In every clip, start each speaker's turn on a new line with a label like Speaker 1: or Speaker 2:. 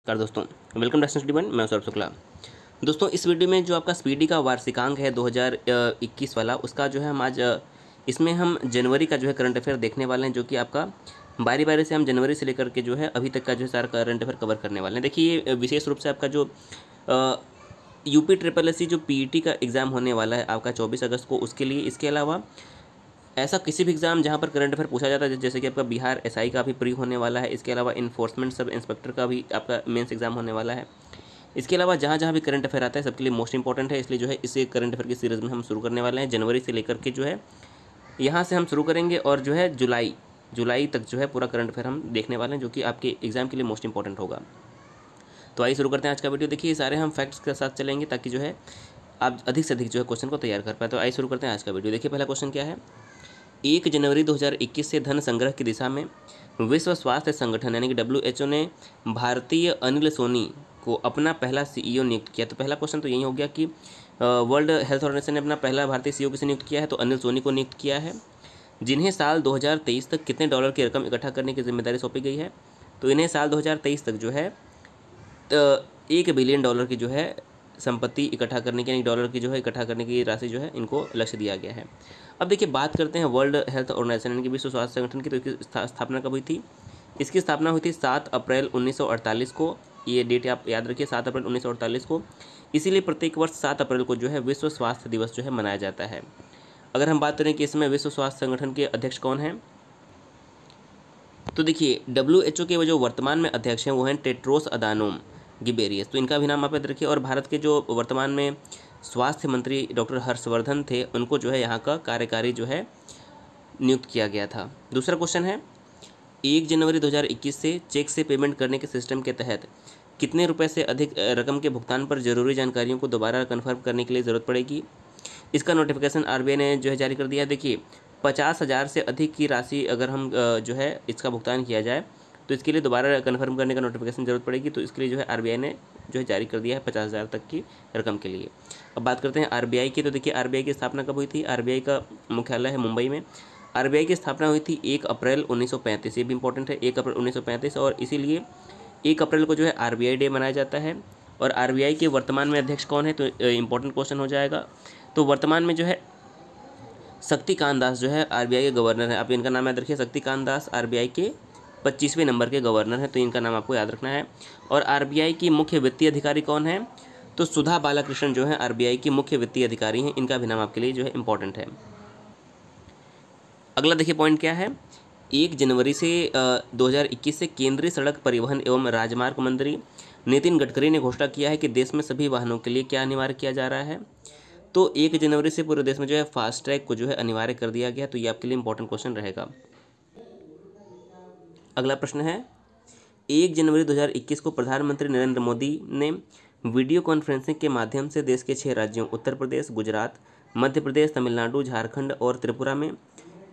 Speaker 1: नमस्कार दोस्तों, welcome to study one. मैं सौरभ शुक्ला। दोस्तों, इस वीडियो में जो आपका स्पीडी का वार्षिकांक है 2021 वाला, उसका जो है हम आज इसमें हम जनवरी का जो है करंट अफेयर देखने वाले हैं, जो कि आपका बारी बारी से हम जनवरी से लेकर के जो है अभी तक का जो है सारा करंट अफेयर कवर करने वाले हैं। देखिए, ये विशेष रूप से आपका जो यूपी ट्रिपल एस सी जो पीईटी का एग्ज़ाम होने वाला है आपका 24 अगस्त को, उसके लिए। इसके अलावा ऐसा किसी भी एग्ज़ाम जहाँ पर करंट अफेयर पूछा जाता है, जैसे कि आपका बिहार एसआई का भी प्री होने वाला है। इसके अलावा इन्फोर्समेंट सब इंस्पेक्टर का भी आपका मेंस एग्ज़ाम होने वाला है। इसके अलावा जहाँ जहाँ भी करंट अफेयर आता है सबके लिए मोस्ट इंपॉर्टेंट है, इसलिए जो है इस करंट अफेयर की सीरीज़ में हम शुरू करने वाले हैं। जनवरी से लेकर के जो है यहाँ से हम शुरू करेंगे और जो है जुलाई तक जो है पूरा करंट अफेयर हम देखने वाले हैं, जो कि आपके एग्ज़ाम के लिए मोस्ट इंपॉर्टेंट होगा। तो आइए शुरू करते हैं आज का वीडियो। देखिए, सारे हम फैक्ट्स के साथ चलेंगे ताकि जो है आप अधिक से अधिक जो है क्वेश्चन को तैयार कर पाए। तो आइए शुरू करते हैं आज का वीडियो। देखिए, पहला क्वेश्चन क्या है। 1 जनवरी 2021 से धन संग्रह की दिशा में विश्व स्वास्थ्य संगठन यानी कि WHO ने भारतीय अनिल सोनी को अपना पहला CEO नियुक्त किया। तो पहला क्वेश्चन तो यही हो गया कि वर्ल्ड हेल्थ ऑर्गेनाइजेशन ने अपना पहला भारतीय CEO किसे नियुक्त किया है, तो अनिल सोनी को नियुक्त किया है, जिन्हें साल 2023 तक कितने डॉलर की रकम इकट्ठा करने की जिम्मेदारी सौंपी गई है। तो इन्हें साल 2023 तक जो है 1 बिलियन डॉलर की जो है संपत्ति इकट्ठा करने की, यानी डॉलर की जो है इकट्ठा करने की राशि जो है इनको लक्ष्य दिया गया है। अब देखिए, बात करते हैं वर्ल्ड हेल्थ ऑर्गेनाइजेशन यानी कि विश्व स्वास्थ्य संगठन की। तो इसकी स्थापना कब हुई थी? इसकी स्थापना हुई थी 7 अप्रैल 1948 को। ये डेट आप याद रखिए, 7 अप्रैल 1948 को। इसीलिए प्रत्येक वर्ष 7 अप्रैल को जो है विश्व स्वास्थ्य दिवस जो है मनाया जाता है। अगर हम बात करें कि इसमें विश्व स्वास्थ्य संगठन के अध्यक्ष कौन हैं, तो देखिए WHO के जो वर्तमान में अध्यक्ष हैं वो हैं टेड्रोस अदानोम गिबेरियस। तो इनका भी नाम आप याद रखिए। और भारत के जो वर्तमान में स्वास्थ्य मंत्री डॉक्टर हर्षवर्धन थे, उनको जो है यहाँ का कार्यकारी जो है नियुक्त किया गया था। दूसरा क्वेश्चन है, 1 जनवरी 2021 से चेक से पेमेंट करने के सिस्टम के तहत कितने रुपए से अधिक रकम के भुगतान पर जरूरी जानकारियों को दोबारा कन्फर्म करने के लिए ज़रूरत पड़ेगी? इसका नोटिफिकेशन RBI ने जो है जारी कर दिया है। देखिए, 50,000 से अधिक की राशि अगर हम जो है इसका भुगतान किया जाए तो इसके लिए दोबारा कन्फर्म करने का नोटिफिकेशन ज़रूरत पड़ेगी। तो इसके लिए जो है RBI ने जो है जारी कर दिया है 50,000 तक की रकम के लिए। अब बात करते हैं RBI की। तो देखिए, RBI की स्थापना कब हुई थी? RBI का मुख्यालय है मुंबई में। RBI की स्थापना हुई थी 1 अप्रैल 1935। ये भी इंपॉर्टेंट है, 1 अप्रैल 1935। और इसीलिए 1 अप्रैल को जो है RBI डे मनाया जाता है। और RBI के वर्तमान में अध्यक्ष कौन है, तो इंपॉर्टेंट क्वेश्चन हो जाएगा। तो वर्तमान में जो है शक्तिकांत दास जो है RBI के गवर्नर है। आप इनका नाम याद रखिए, शक्तिकांत दास RBI के 25वें नंबर के गवर्नर हैं। तो इनका नाम आपको याद रखना है। और RBI की मुख्य वित्तीय अधिकारी कौन है, तो सुधा बालाकृष्णन जो है RBI की मुख्य वित्तीय अधिकारी हैं। इनका भी नाम आपके लिए जो है इंपॉर्टेंट है। अगला देखिए पॉइंट क्या है। 1 जनवरी से 2021 से केंद्रीय सड़क परिवहन एवं राजमार्ग मंत्री नितिन गडकरी ने घोषणा किया है कि देश में सभी वाहनों के लिए क्या अनिवार्य किया जा रहा है, तो 1 जनवरी से पूरे देश में जो है फास्टैग को जो है अनिवार्य कर दिया गया। तो ये आपके लिए इंपॉर्टेंट क्वेश्चन रहेगा। अगला प्रश्न है, 1 जनवरी 2021 को प्रधानमंत्री नरेंद्र मोदी ने वीडियो कॉन्फ्रेंसिंग के माध्यम से देश के 6 राज्यों उत्तर प्रदेश, गुजरात, मध्य प्रदेश, तमिलनाडु, झारखंड और त्रिपुरा में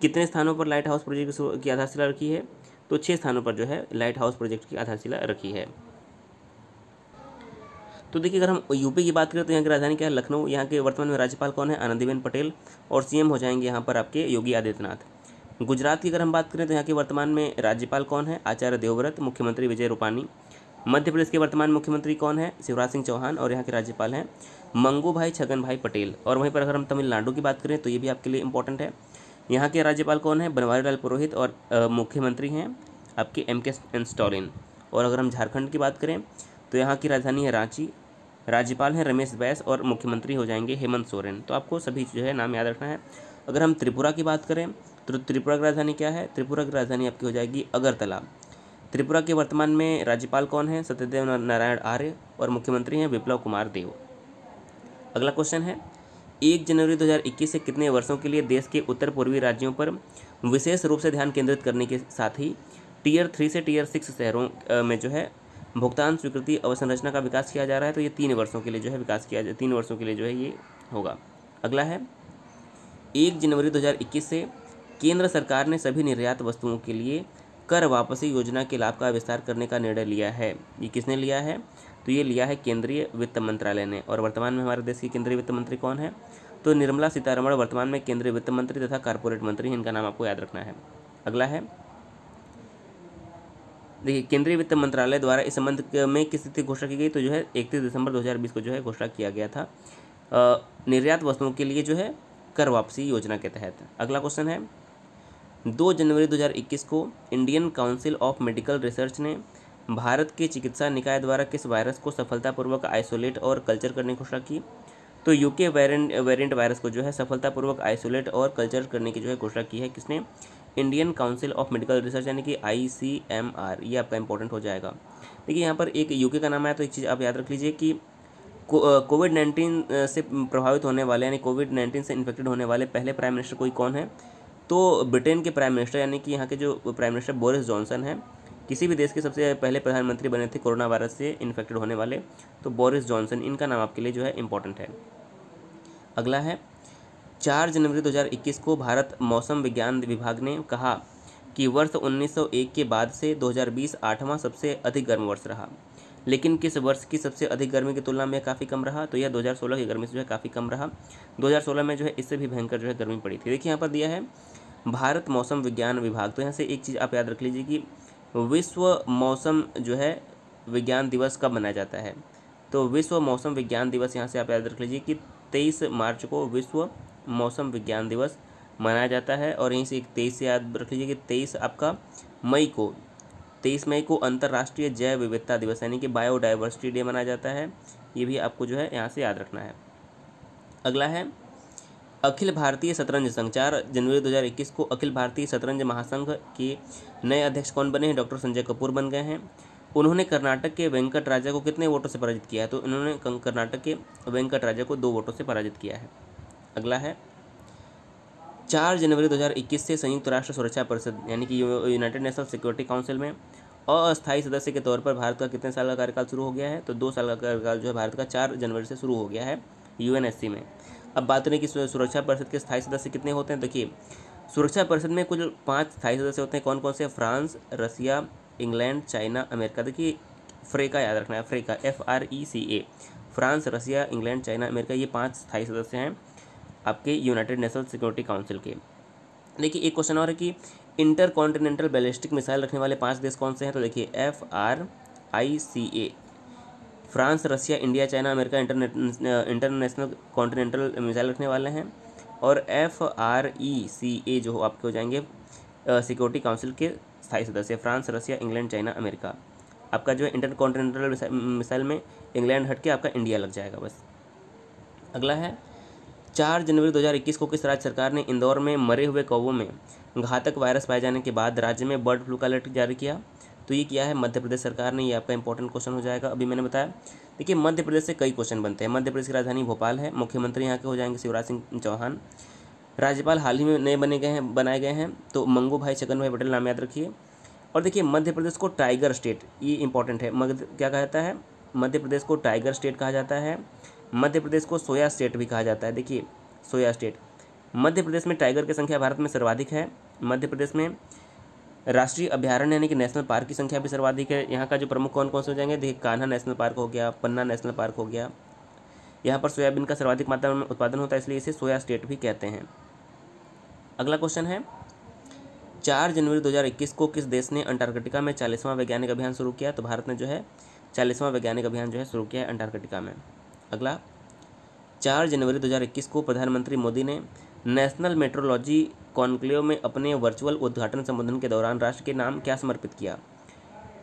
Speaker 1: कितने स्थानों पर लाइट हाउस प्रोजेक्ट की आधारशिला रखी है, तो 6 स्थानों पर जो है लाइट हाउस प्रोजेक्ट की आधारशिला रखी है। तो देखिए, अगर हम यूपी की बात करें तो यहाँ की राजधानी क्या है, लखनऊ। यहाँ के वर्तमान में राज्यपाल कौन है, आनंदीबेन पटेल। और CM हो जाएंगे यहाँ पर आपके योगी आदित्यनाथ। गुजरात की अगर हम बात करें तो यहाँ के वर्तमान में राज्यपाल कौन है, आचार्य देवव्रत। मुख्यमंत्री विजय रूपानी। मध्य प्रदेश के वर्तमान मुख्यमंत्री कौन है, शिवराज सिंह चौहान। और यहाँ के राज्यपाल हैं मंगू भाई छगन भाई पटेल। और वहीं पर अगर हम तमिलनाडु की बात करें तो ये भी आपके लिए इंपॉर्टेंट है। यहाँ के राज्यपाल कौन है, बनवारी लाल पुरोहित। और मुख्यमंत्री हैं आपके MK स्टालिन। और अगर हम झारखंड की बात करें तो यहाँ की राजधानी है रांची। राज्यपाल हैं रमेश बैस और मुख्यमंत्री हो जाएंगे हेमंत सोरेन। तो आपको सभी जो है नाम याद रखना है। अगर हम त्रिपुरा की बात करें तो त्रिपुरा की राजधानी क्या है, त्रिपुरा की राजधानी आपकी हो जाएगी अगरतला। त्रिपुरा के वर्तमान में राज्यपाल कौन है, सत्यदेव नारायण आर्य। और मुख्यमंत्री हैं विप्लव कुमार देव। अगला क्वेश्चन है, 1 जनवरी 2021 से कितने वर्षों के लिए देश के उत्तर पूर्वी राज्यों पर विशेष रूप से ध्यान केंद्रित करने के साथ ही Tier 3 से Tier 6 शहरों में जो है भुगतान स्वीकृति अवसंरचना का विकास किया जा रहा है। तो ये 3 वर्षों के लिए जो है विकास किया जाए, 3 वर्षों के लिए जो है ये होगा। अगला है, 1 जनवरी 2021 से केंद्र सरकार ने सभी निर्यात वस्तुओं के लिए कर वापसी योजना के लाभ का विस्तार करने का निर्णय लिया है। ये किसने लिया है, तो ये लिया है केंद्रीय वित्त मंत्रालय ने। और वर्तमान में हमारे देश की केंद्रीय वित्त मंत्री कौन है, तो निर्मला सीतारमण वर्तमान में केंद्रीय वित्त मंत्री तथा कारपोरेट मंत्री हैं। इनका नाम आपको याद रखना है। अगला है, देखिए केंद्रीय वित्त मंत्रालय द्वारा इस संबंध में किस तिथि घोषणा की गई, तो जो है 31 दिसंबर 2020 को जो है घोषणा किया गया था निर्यात वस्तुओं के लिए जो है कर वापसी योजना के तहत। अगला क्वेश्चन है 2 जनवरी 2021 को Indian council of medical research ने भारत के चिकित्सा निकाय द्वारा किस वायरस को सफलतापूर्वक आइसोलेट और कल्चर करने की घोषणा की, तो यूके वेरिएंट वायरस को जो है सफलतापूर्वक आइसोलेट और कल्चर करने की जो है घोषणा की है किसने, Indian council of medical research यानी कि ICMR। ये आपका इंपॉर्टेंट हो जाएगा। देखिए यहाँ पर एक यूके का नाम आया तो एक चीज़ आप याद रख लीजिए कि कोविड-19 से प्रभावित होने वाले यानी कोविड-19 से इन्फेक्टेड होने वाले पहले प्राइम मिनिस्टर कोई कौन है, तो ब्रिटेन के प्राइम मिनिस्टर यानी कि यहाँ के जो प्राइम मिनिस्टर बोरिस जॉनसन हैं। किसी भी देश के सबसे पहले प्रधानमंत्री बने थे कोरोना वायरस से इन्फेक्टेड होने वाले, तो बोरिस जॉनसन, इनका नाम आपके लिए जो है इंपॉर्टेंट है। अगला है 4 जनवरी 2021 को भारत मौसम विज्ञान विभाग ने कहा कि वर्ष 1901 के बाद से 2020 8वां सबसे अधिक गर्म वर्ष रहा, लेकिन किस वर्ष की सबसे अधिक गर्मी की तुलना में काफ़ी कम रहा, तो यह 2016 की गर्मी से जो है काफ़ी कम रहा। 2016 में जो है इससे भी भयंकर जो है गर्मी पड़ी थी। देखिए यहाँ पर दिया है भारत मौसम विज्ञान विभाग, तो यहाँ से एक चीज़ आप याद रख लीजिए कि विश्व मौसम जो है विज्ञान दिवस कब मनाया जाता है, तो विश्व मौसम विज्ञान दिवस यहाँ से आप याद रख लीजिए कि 23 मार्च को विश्व मौसम विज्ञान दिवस मनाया जाता है। और यहीं से 23 से याद रख लीजिए कि 23 मई को अंतर्राष्ट्रीय जैव विविधता दिवस यानी कि बायोडाइवर्सिटी डे मनाया जाता है। ये भी आपको जो है यहाँ से याद रखना है। अगला है अखिल भारतीय शतरंज संघ। 4 जनवरी 2021 को अखिल भारतीय शतरंज महासंघ के नए अध्यक्ष कौन बने हैं, डॉक्टर संजय कपूर बन गए हैं। उन्होंने कर्नाटक के वेंकट राजा को कितने वोटों से पराजित किया है, तो इन्होंने कर्नाटक के वेंकट राजा को 2 वोटों से पराजित किया है। अगला है 4 जनवरी 2021 से संयुक्त राष्ट्र सुरक्षा परिषद यानी कि यूनाइटेड नेशनल सिक्योरिटी काउंसिल में अस्थायी सदस्य के तौर पर भारत का कितने साल का कार्यकाल शुरू हो गया है, तो 2 साल का कार्यकाल जो है भारत का 4 जनवरी से शुरू हो गया है UNSC में। अब बात करें कि सुरक्षा परिषद के स्थायी सदस्य कितने होते हैं। देखिए सुरक्षा परिषद में कुल 5 स्थायी सदस्य होते हैं। कौन कौन से, फ्रांस, रसिया, इंग्लैंड, चाइना, अमेरिका। देखिए फ्रेका याद रखना है, फ्रेका FRECA, फ्रांस, रसिया, इंग्लैंड, चाइना, अमेरिका, ये 5 स्थायी सदस्य हैं आपके यूनाइटेड नेशनल सिक्योरिटी काउंसिल के। देखिए एक क्वेश्चन और है कि इंटर कॉन्टिनेंटल बैलिस्टिक मिसाइल रखने वाले 5 देश कौन से हैं, तो देखिए FRICA, France, Russia, India, China, America international continental missile रखने वाले हैं। और FRECA जो आपके हो जाएंगे सिक्योरिटी काउंसिल के स्थायी सदस्य, फ्रांस, रसिया, इंग्लैंड, चाइना, अमेरिका। आपका जो है इंटर कॉन्टिनेंटल मिसाइल में इंग्लैंड हट के आपका इंडिया लग जाएगा बस। अगला है 4 जनवरी 2021 को किस राज्य सरकार ने इंदौर में मरे हुए कौवों में घातक वायरस पाए जाने के बाद राज्य में बर्ड फ्लू का अलर्ट जारी किया, तो ये किया है मध्य प्रदेश सरकार ने। ये आपका इंपॉर्टेंट क्वेश्चन हो जाएगा। अभी मैंने बताया देखिए मध्य प्रदेश से कई क्वेश्चन बनते हैं। मध्य प्रदेश की राजधानी भोपाल है, मुख्यमंत्री यहाँ के हो जाएंगे शिवराज सिंह चौहान, राज्यपाल हाल ही में नए बनाए गए हैं तो मंगू भाई छगन भाई पटेल, नाम याद रखिए। और देखिए मध्य प्रदेश को टाइगर स्टेट, ये इंपॉर्टेंट है, क्या कहा जाता है, मध्य प्रदेश को टाइगर स्टेट कहा जाता है। मध्य प्रदेश को सोया स्टेट भी कहा जाता है। देखिए सोया स्टेट, मध्य प्रदेश में टाइगर की संख्या भारत में सर्वाधिक है। मध्य प्रदेश में राष्ट्रीय अभ्यारण्य यानी कि नेशनल पार्क की संख्या भी सर्वाधिक है। यहाँ का जो प्रमुख कौन कौन से हो जाएंगे, देखिए कान्हा नेशनल पार्क हो गया, पन्ना नेशनल पार्क हो गया। यहाँ पर सोयाबीन का सर्वाधिक मात्रा में उत्पादन होता है, इसलिए इसे सोया स्टेट भी कहते हैं। अगला क्वेश्चन है 4 जनवरी 2021 को किस देश ने अंटार्कटिका में 40वां वैज्ञानिक अभियान शुरू किया, तो भारत ने जो है 40वां वैज्ञानिक अभियान जो है शुरू किया है अंटार्कटिका में। अगला 4 जनवरी 2021 को प्रधानमंत्री मोदी ने नेशनल मेट्रोलॉजी कॉन्क्लेव में अपने वर्चुअल उद्घाटन संबोधन के दौरान राष्ट्र के नाम क्या समर्पित किया,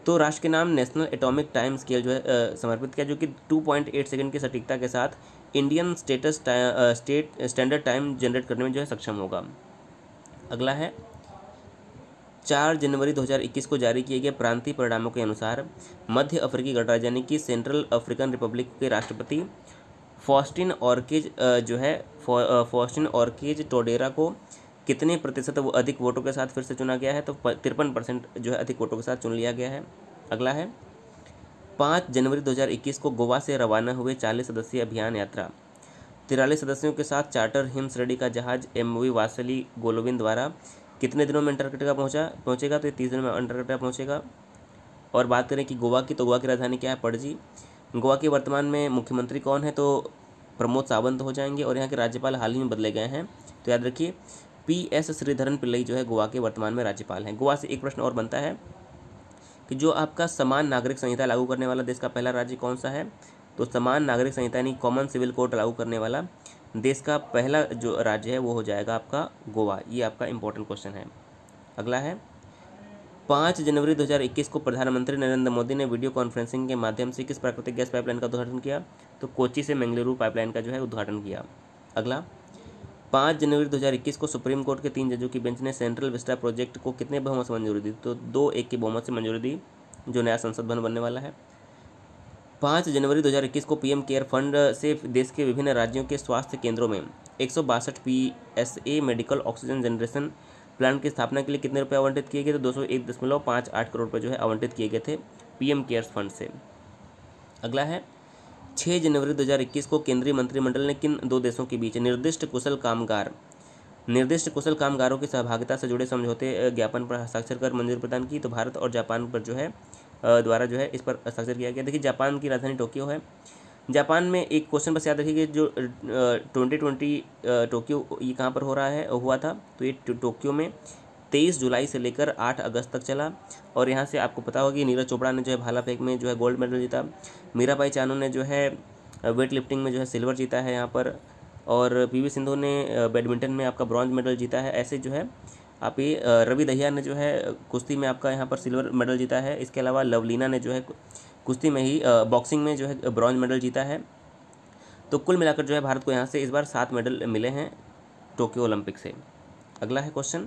Speaker 1: तो राष्ट्र के नाम नेशनल एटॉमिक टाइम स्केल जो है समर्पित किया, जो कि 2.8 सेकंड की सटीकता के साथ इंडियन स्टैंडर्ड टाइम जनरेट करने में जो है सक्षम होगा। अगला है 4 जनवरी 2021 को जारी किए गए प्रांतीय परिणामों के अनुसार मध्य अफ्रीकी गणराज्य यानी कि सेंट्रल अफ्रीकन रिपब्लिक के राष्ट्रपति फॉस्टिन ऑर्केज टोडेरा को कितने प्रतिशत अधिक वोटों के साथ फिर से चुना गया है, तो 53% जो है अधिक वोटों के साथ चुन लिया गया है। अगला है 5 जनवरी 2021 को गोवा से रवाना हुए 40 सदस्यीय अभियान यात्रा 43 सदस्यों के साथ चार्टर हिम्स रेडी का जहाज MV वासली गोलोविन द्वारा कितने दिनों में अंटार्कटिका पहुंचेगा, तो ये 30 दिनों में अंटार्कटिका पहुंचेगा। और बात करें कि गोवा की, तो गोवा की राजधानी क्या है, पणजी। गोवा के वर्तमान में मुख्यमंत्री कौन है, तो प्रमोद सावंत हो जाएंगे। और यहाँ के राज्यपाल हाल ही में बदले गए हैं, तो याद रखिए PS श्रीधरन पिल्लई जो है गोवा के वर्तमान में राज्यपाल हैं। गोवा से एक प्रश्न और बनता है कि जो आपका समान नागरिक संहिता लागू करने वाला देश का पहला राज्य कौन सा है, तो समान नागरिक संहिता यानी कॉमन सिविल कोड लागू करने वाला देश का पहला जो राज्य है वो हो जाएगा आपका गोवा। ये आपका इंपॉर्टेंट क्वेश्चन है। अगला है 5 जनवरी 2021 को प्रधानमंत्री नरेंद्र मोदी ने वीडियो कॉन्फ्रेंसिंग के माध्यम से किस प्राकृतिक गैस पाइपलाइन का उद्घाटन किया, तो कोच्चि से मंगलुरु पाइपलाइन का जो है उद्घाटन किया। अगला 5 जनवरी 2021 को सुप्रीम कोर्ट के 3 जजों की बेंच ने सेंट्रल विस्टा प्रोजेक्ट को कितने बहुमत से मंजूरी दी, तो 2-1 के बहुमत से मंजूरी दी, जो नया संसद भवन बनने वाला है। 5 जनवरी 2021 को पीएम केयर फंड से देश के विभिन्न राज्यों के स्वास्थ्य केंद्रों में 162 PSA medical oxygen generation plant की स्थापना के लिए कितने रुपए आवंटित किए गए, तो 201.58 करोड़ रुपये जो है आवंटित किए गए थे पीएम केयर्स फंड से। अगला है 6 जनवरी 2021 को केंद्रीय मंत्रिमंडल ने किन 2 देशों के बीच निर्दिष्ट कुशल कामगारों की सहभागिता से जुड़े समझौते ज्ञापन पर हस्ताक्षर कर मंजूरी प्रदान की, तो भारत और जापान पर जो है द्वारा जो है इस पर हस्ताक्षर किया गया। देखिए जापान की राजधानी टोक्यो है। जापान में एक क्वेश्चन बस याद रखिए कि जो 2020 टोक्यो ये कहाँ पर हुआ था, तो ये टोक्यो में 23 जुलाई से लेकर 8 अगस्त तक चला। और यहाँ से आपको पता होगा कि नीरज चोपड़ा ने जो है भाला फेंक में जो है गोल्ड मेडल जीता, मीराबाई चानू ने जो है वेट लिफ्टिंग में जो है सिल्वर जीता है यहाँ पर, और पीवी सिंधु ने बैडमिंटन में आपका ब्रॉन्ज मेडल जीता है। ऐसे जो है आप ये रवि दहिया ने जो है कुश्ती में आपका यहाँ पर सिल्वर मेडल जीता है। इसके अलावा लवलीना ने जो है कुश्ती में ही बॉक्सिंग में जो है ब्रॉन्ज मेडल जीता है। तो कुल मिलाकर जो है भारत को यहाँ से इस बार 7 मेडल मिले हैं टोक्यो ओलंपिक से। अगला है क्वेश्चन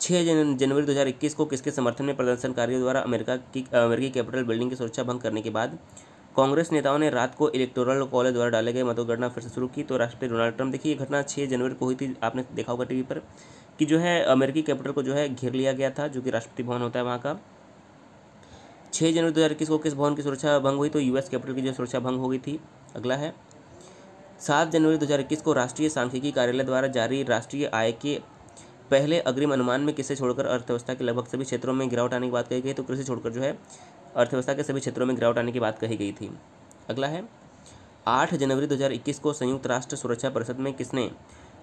Speaker 1: 6 जनवरी 2021 को किसके समर्थन में प्रदर्शनकारियों द्वारा अमेरिकी कैपिटल बिल्डिंग की सुरक्षा भंग करने के बाद कांग्रेस नेताओं ने रात को इलेक्टोरल कॉलेज द्वारा डाले गए मतगणना फिर से शुरू की, तो राष्ट्रपति डोनाल्ड ट्रंप, देखिए ये घटना 6 जनवरी को हुई थी, आपने देखा होगा टीवी पर कि जो है अमेरिकी कैपिटल को जो है घेर लिया गया था, जो कि राष्ट्रपति भवन होता है वहाँ का। 6 जनवरी 2021 को किस भवन की सुरक्षा भंग हुई, तो यूएस कैपिटल की जो सुरक्षा भंग हो गई थी। अगला है 7 जनवरी 2021 को राष्ट्रीय सांख्यिकी कार्यालय द्वारा जारी राष्ट्रीय आय के पहले अग्रिम अनुमान में किसे छोड़कर अर्थव्यवस्था के लगभग सभी क्षेत्रों में गिरावट आने की बात कही गई, तो कृषि छोड़कर जो है अर्थव्यवस्था के सभी क्षेत्रों में गिरावट आने की बात कही गई थी। अगला है 8 जनवरी 2021 को संयुक्त राष्ट्र सुरक्षा परिषद में किसने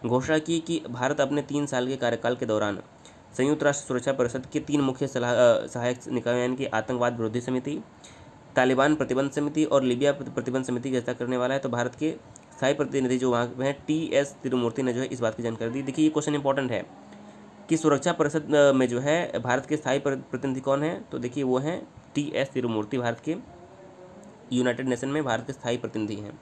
Speaker 1: घोषणा की कि भारत अपने 3 साल के कार्यकाल के दौरान संयुक्त राष्ट्र सुरक्षा परिषद के 3 मुख्य सहायक निकायों यानी कि आतंकवाद विरोधी समिति, तालिबान प्रतिबंध समिति और लीबिया प्रतिबंध समिति की रचना करने वाला है। तो भारत के स्थायी प्रतिनिधि जो वहाँ हैं TS तिरुमूर्ति ने जो है इस बात की जानकारी दी। देखिए ये क्वेश्चन इंपॉर्टेंट है कि सुरक्षा परिषद में जो है भारत के स्थायी प्रतिनिधि कौन है, तो देखिए वो हैं TS तिरुमूर्ति, भारत के यूनाइटेड नेशन में भारत के स्थायी प्रतिनिधि हैं।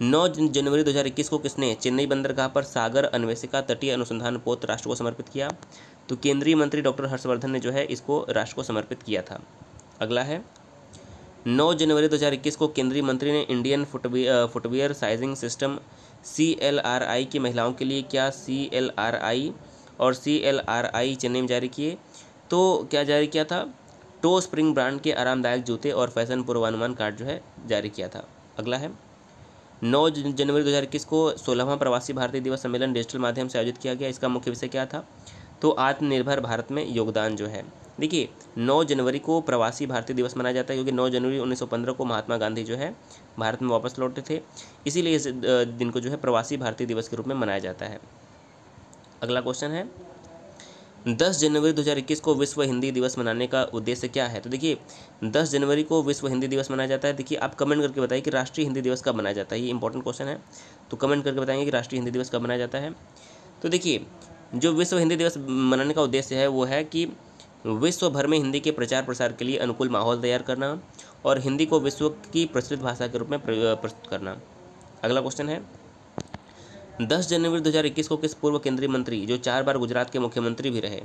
Speaker 1: 9 जनवरी 2021 को किसने चेन्नई बंदरगाह पर सागर अन्वेषिका तटीय अनुसंधान पोत राष्ट्र को समर्पित किया, तो केंद्रीय मंत्री डॉक्टर हर्षवर्धन ने जो है इसको राष्ट्र को समर्पित किया था। अगला है 9 जनवरी 2021 को केंद्रीय मंत्री ने Indian footwear sizing system CLRI की महिलाओं के लिए क्या CLRI और CLRI चेन्नई में जारी किए, तो क्या जारी किया था, टो स्प्रिंग ब्रांड के आरामदायक जूते और फैशन पूर्वानुमान कार्ड जो है जारी किया था। अगला है 9 जनवरी 2021 को 16वां प्रवासी भारतीय दिवस सम्मेलन डिजिटल माध्यम से आयोजित किया गया। इसका मुख्य विषय क्या था, तो आत्मनिर्भर भारत में योगदान जो है। देखिए 9 जनवरी को प्रवासी भारतीय दिवस मनाया जाता है क्योंकि 9 जनवरी 1915 को महात्मा गांधी जो है भारत में वापस लौटे थे, इसीलिए इस दिन को जो है प्रवासी भारतीय दिवस के रूप में मनाया जाता है। अगला क्वेश्चन है 10 जनवरी 2021 को विश्व हिंदी दिवस मनाने का उद्देश्य क्या है, तो देखिए 10 जनवरी को विश्व हिंदी दिवस मनाया जाता है। देखिए आप कमेंट करके बताइए कि राष्ट्रीय हिंदी दिवस कब मनाया जाता है, ये इंपॉर्टेंट क्वेश्चन है, तो कमेंट करके बताएंगे कि राष्ट्रीय हिंदी दिवस कब मनाया जाता है। तो देखिए जो विश्व हिंदी दिवस मनाने का उद्देश्य है वो है कि विश्व भर में हिंदी के प्रचार प्रसार के लिए अनुकूल माहौल तैयार करना और हिंदी को विश्व की प्रचलित भाषा के रूप में प्रस्तुत करना। अगला क्वेश्चन है 10 जनवरी 2021 को किस पूर्व केंद्रीय मंत्री जो 4 बार गुजरात के मुख्यमंत्री भी रहे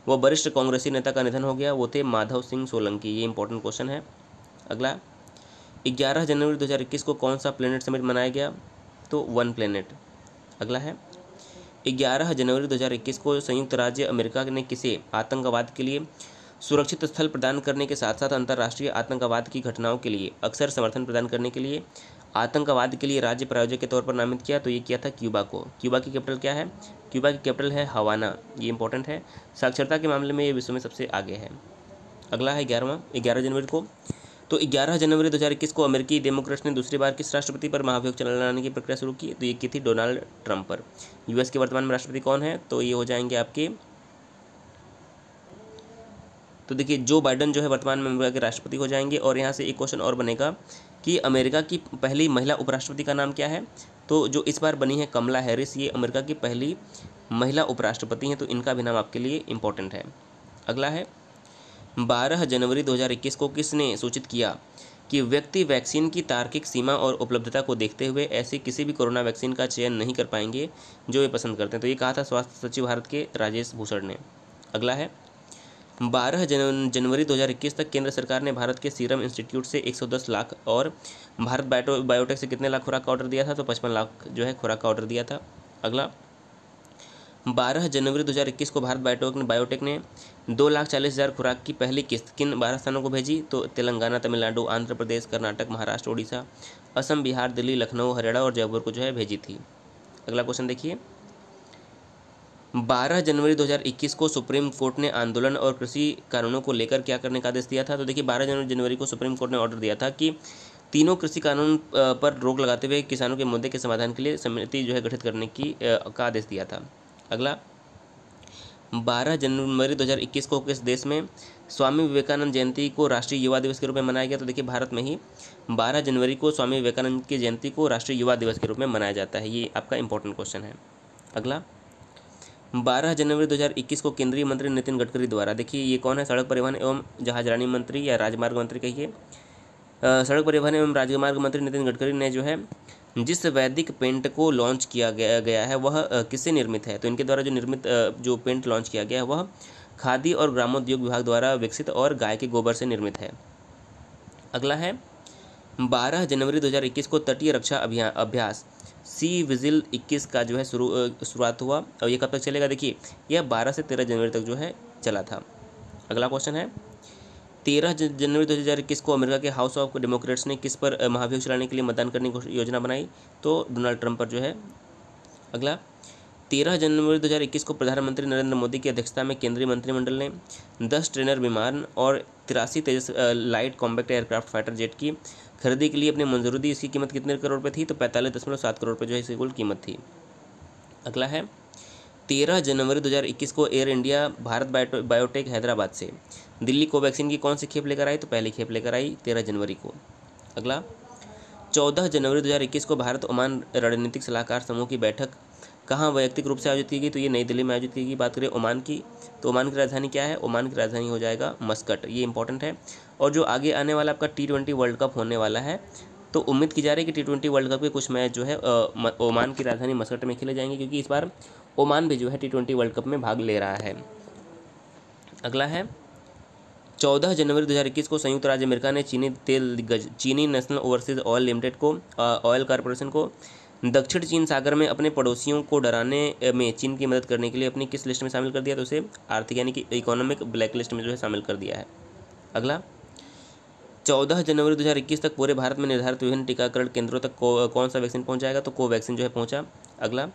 Speaker 1: वो वरिष्ठ कांग्रेसी नेता का निधन हो गया, वो थे माधव सिंह सोलंकी, ये इंपॉर्टेंट क्वेश्चन है। अगला 11 जनवरी 2021 को कौन सा प्लेनेट समिट मनाया गया, तो वन प्लेनेट। अगला है 11 जनवरी 2021 को संयुक्त राज्य अमेरिका ने किसे आतंकवाद के लिए सुरक्षित स्थल प्रदान करने के साथ साथ अंतर्राष्ट्रीय आतंकवाद की घटनाओं के लिए अक्सर समर्थन प्रदान करने के लिए आतंकवाद के लिए राज्य प्रायोजक के तौर पर नामित किया, तो ये किया था क्यूबा को। क्यूबा की कैपिटल क्या है, क्यूबा की कैपिटल है हवाना, ये इंपॉर्टेंट है। साक्षरता के मामले में ये विश्व में सबसे आगे है। अगला है 11 जनवरी को, तो 11 जनवरी 2021 को अमेरिकी डेमोक्रेट्स ने दूसरी बार किस राष्ट्रपति पर महाभियोग चलाने की प्रक्रिया शुरू की, तो ये की थी डोनाल्ड ट्रंप पर। यूएस के वर्तमान में राष्ट्रपति कौन है, तो ये हो जाएंगे आपके तो देखिए जो बाइडन जो है वर्तमान में अमेरिका के राष्ट्रपति हो जाएंगे। और यहाँ से एक क्वेश्चन और बनेगा कि अमेरिका की पहली महिला उपराष्ट्रपति का नाम क्या है। तो जो इस बार बनी है कमला हैरिस, ये अमेरिका की पहली महिला उपराष्ट्रपति हैं, तो इनका भी नाम आपके लिए इम्पोर्टेंट है। अगला है 12 जनवरी 2021 को किसने सूचित किया कि व्यक्ति वैक्सीन की तार्किक सीमा और उपलब्धता को देखते हुए ऐसी किसी भी कोरोना वैक्सीन का चयन नहीं कर पाएंगे जो वे पसंद करते हैं। तो ये कहा था स्वास्थ्य सचिव भारत के राजेश भूषण ने। अगला है 12 जनवरी 2021 तक केंद्र सरकार ने भारत के सीरम इंस्टीट्यूट से 110 लाख और भारत बायोटेक से कितने लाख खुराक का ऑर्डर दिया था। तो 55 लाख जो है खुराक का ऑर्डर दिया था। अगला 12 जनवरी 2021 को भारत बायोटेक ने 2,40,000 खुराक की पहली किस्त किन 12 स्थानों को भेजी। तो तेलंगाना, तमिलनाडु, आंध्र प्रदेश, कर्नाटक, महाराष्ट्र, उड़ीसा, असम, बिहार, दिल्ली, लखनऊ, हरियाणा और जयपुर को जो है भेजी थी। अगला क्वेश्चन देखिए 12 जनवरी 2021 को सुप्रीम कोर्ट ने आंदोलन और कृषि कानूनों को लेकर क्या करने का आदेश दिया था। तो देखिए 12 जनवरी को सुप्रीम कोर्ट ने ऑर्डर दिया था कि तीनों कृषि कानून पर रोक लगाते हुए किसानों के मुद्दे के समाधान के लिए समिति जो है गठित करने की का आदेश दिया था। अगला 12 जनवरी 2021 को किस देश में स्वामी विवेकानंद जयंती को राष्ट्रीय युवा दिवस के रूप में मनाया गया। तो देखिए भारत में ही 12 जनवरी को स्वामी विवेकानंद की जयंती को राष्ट्रीय युवा दिवस के रूप में मनाया जाता है। ये आपका इंपॉर्टेंट क्वेश्चन है। अगला 12 जनवरी 2021 को केंद्रीय मंत्री नितिन गडकरी द्वारा, देखिए ये कौन है, सड़क परिवहन एवं जहाजरानी मंत्री या राजमार्ग मंत्री कहिए, सड़क परिवहन एवं राजमार्ग मंत्री नितिन गडकरी ने जो है जिस वैदिक पेंट को लॉन्च किया गया है वह किससे निर्मित है। तो इनके द्वारा जो निर्मित जो पेंट लॉन्च किया गया है वह खादी और ग्रामोद्योग विभाग द्वारा विकसित और गाय के गोबर से निर्मित है। अगला है 12 जनवरी 2021 को तटीय रक्षा अभ्यास सी विजिल 21 का जो है शुरुआत हुआ और ये कब तक चलेगा। देखिए यह 12 से 13 जनवरी तक जो है चला था। अगला क्वेश्चन है 13 जनवरी 2021 को अमेरिका के हाउस ऑफ डेमोक्रेट्स ने किस पर महाभियोग चलाने के लिए मतदान करने की योजना बनाई। तो डोनाल्ड ट्रंप पर जो है। अगला 13 जनवरी 2021 को प्रधानमंत्री नरेंद्र मोदी की अध्यक्षता में केंद्रीय मंत्रिमंडल ने 10 ट्रेनर विमान और 83 Tejas light combat aircraft fighter jet की खरीदी के लिए अपनी मंजूरी दी। इसकी कीमत कितने करोड़ रुपये थी। तो 45.7 करोड़ रुपये जो है इसकी कुल कीमत थी। अगला है 13 जनवरी 2021 को air India Bharat biotech Hyderabad से दिल्ली कोवैक्सीन की कौन सी खेप लेकर आई। तो पहली खेप लेकर आई 13 जनवरी को। अगला 14 जनवरी 2021 को भारत ओमान रणनीतिक सलाहकार समूह की बैठक कहाँ वैयक्तिक रूप से आयोजित की गई। तो ये नई दिल्ली में आयोजित की गई। बात करें ओमान की, तो ओमान की राजधानी क्या है। ओमान की राजधानी हो जाएगा मस्कट। ये इंपॉर्टेंट है। और जो आगे आने वाला आपका T20 वर्ल्ड कप होने वाला है, तो उम्मीद की जा रही है कि T20 वर्ल्ड कप के कुछ मैच जो है ओमान की राजधानी मस्कट में खेले जाएंगे, क्योंकि इस बार ओमान भी जो है T20 वर्ल्ड कप में भाग ले रहा है। अगला है 14 जनवरी 2021 को संयुक्त राज्य अमेरिका ने चीनी तेल दिग्गज चीनी नेशनल ओवरसीज ऑयल लिमिटेड को ऑयल कॉरपोरेशन को दक्षिण चीन सागर में अपने पड़ोसियों को डराने में चीन की मदद करने के लिए अपनी किस लिस्ट में शामिल कर दिया। तो उसे आर्थिक यानी कि इकोनॉमिक ब्लैक लिस्ट में जो है शामिल कर दिया है। अगला 14 जनवरी 2021 तक पूरे भारत में निर्धारित विभिन्न टीकाकरण केंद्रों तक कौन सा वैक्सीन पहुंच जाएगा। तो कोवैक्सीन जो है पहुंचा। अगला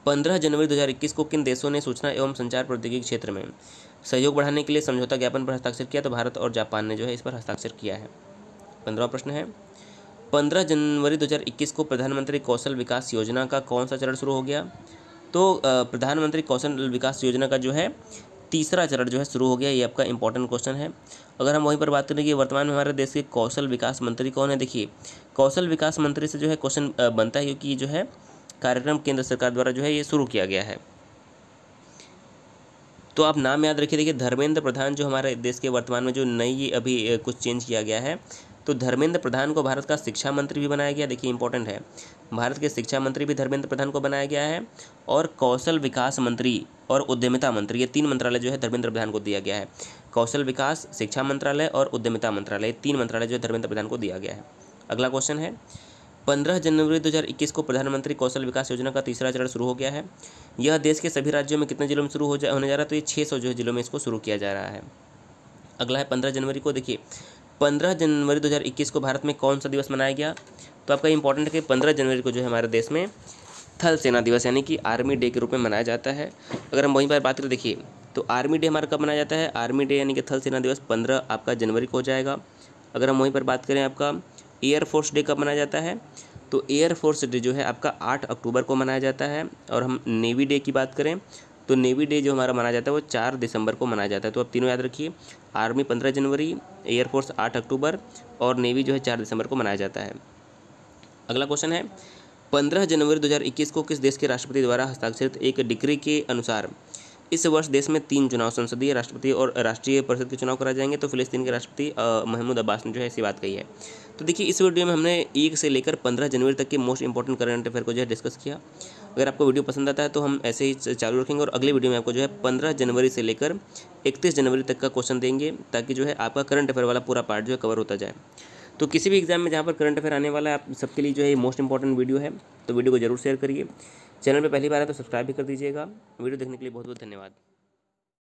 Speaker 1: 15 जनवरी 2021 को किन देशों ने सूचना एवं संचार प्रौद्योगिकी क्षेत्र में सहयोग बढ़ाने के लिए समझौता ज्ञापन पर हस्ताक्षर किया। तो भारत और जापान ने जो है इस पर हस्ताक्षर किया है। 15वां प्रश्न है 15 जनवरी 2021 को प्रधानमंत्री कौशल विकास योजना का कौन सा चरण शुरू हो गया। तो प्रधानमंत्री कौशल विकास योजना का जो है तीसरा चरण जो है शुरू हो गया। ये आपका इंपॉर्टेंट क्वेश्चन है। अगर हम वहीं पर बात करें कि वर्तमान में हमारे देश के कौशल विकास मंत्री कौन है। देखिए कौशल विकास मंत्री से जो है क्वेश्चन बनता है, क्योंकि जो है कार्यक्रम केंद्र सरकार द्वारा जो है ये शुरू किया गया है। तो आप नाम याद रखिए। देखिए धर्मेंद्र प्रधान जो हमारे देश के वर्तमान में जो नई अभी कुछ चेंज किया गया है, तो धर्मेंद्र प्रधान को भारत का शिक्षा मंत्री भी बनाया गया। देखिए इंपॉर्टेंट है, भारत के शिक्षा मंत्री भी धर्मेंद्र प्रधान को बनाया गया है, और कौशल विकास मंत्री और उद्यमिता मंत्री, ये 3 मंत्रालय जो है धर्मेंद्र प्रधान को दिया गया है। कौशल विकास, शिक्षा मंत्रालय और उद्यमिता मंत्रालय, 3 मंत्रालय जो है धर्मेंद्र प्रधान को दिया गया है। अगला क्वेश्चन है 15 जनवरी 2021 को प्रधानमंत्री कौशल विकास योजना का तीसरा चरण शुरू हो गया है। यह देश के सभी राज्यों में कितने जिलों में शुरू होने जा रहा है। तो ये 600 जो है जिलों में इसको शुरू किया जा रहा है। अगला है 15 जनवरी को। देखिए 15 जनवरी 2021 को भारत में कौन सा दिवस मनाया गया। तो आपका इंपॉर्टेंट है कि 15 जनवरी को जो है हमारे देश में थल सेना दिवस यानी कि आर्मी डे के रूप में मनाया जाता है। अगर हम वहीं पर बात करें, देखिए तो आर्मी डे हमारा कब मनाया जाता है। आर्मी डे यानी कि थल सेना दिवस 15 आपका जनवरी को हो जाएगा। अगर हम वहीं पर बात करें आपका एयरफोर्स डे कब मनाया जाता है, तो एयरफोर्स डे जो है आपका 8 अक्टूबर को मनाया जाता है। और हम नेवी डे की बात करें तो नेवी डे जो हमारा मनाया जाता है वो 4 दिसंबर को मनाया जाता है। तो आप तीनों याद रखिए, आर्मी 15 जनवरी, एयरफोर्स 8 अक्टूबर और नेवी जो है 4 दिसंबर को मनाया जाता है। अगला क्वेश्चन है, 15 जनवरी 2021 को किस देश के राष्ट्रपति द्वारा हस्ताक्षरित एक डिक्री के अनुसार इस वर्ष देश में 3 चुनाव, संसदीय, राष्ट्रपति और राष्ट्रीय परिषद के चुनाव कराए जाएंगे? तो फिलिस्तीन के राष्ट्रपति महमूद अब्बास ने जो है ऐसी बात कही है। तो देखिए, इस वीडियो में हमने 1 से लेकर 15 जनवरी तक के मोस्ट इंपॉर्टेंट करंट अफेयर को जो है डिस्कस किया। अगर आपको वीडियो पसंद आता है तो हम ऐसे ही चालू रखेंगे और अगले वीडियो में आपको जो है 15 जनवरी से लेकर 31 जनवरी तक का क्वेश्चन देंगे, ताकि जो है आपका करंट अफेयर वाला पूरा पार्ट जो है कवर होता जाए। तो किसी भी एग्जाम में जहाँ पर करंट अफेयर आने वाला है, आप सबके लिए जो है मोस्ट इंपॉर्टेंट वीडियो है, तो वीडियो को जरूर शेयर करिए। चैनल पर पहली बार है तो सब्सक्राइब भी कर दीजिएगा। वीडियो देखने के लिए बहुत बहुत धन्यवाद।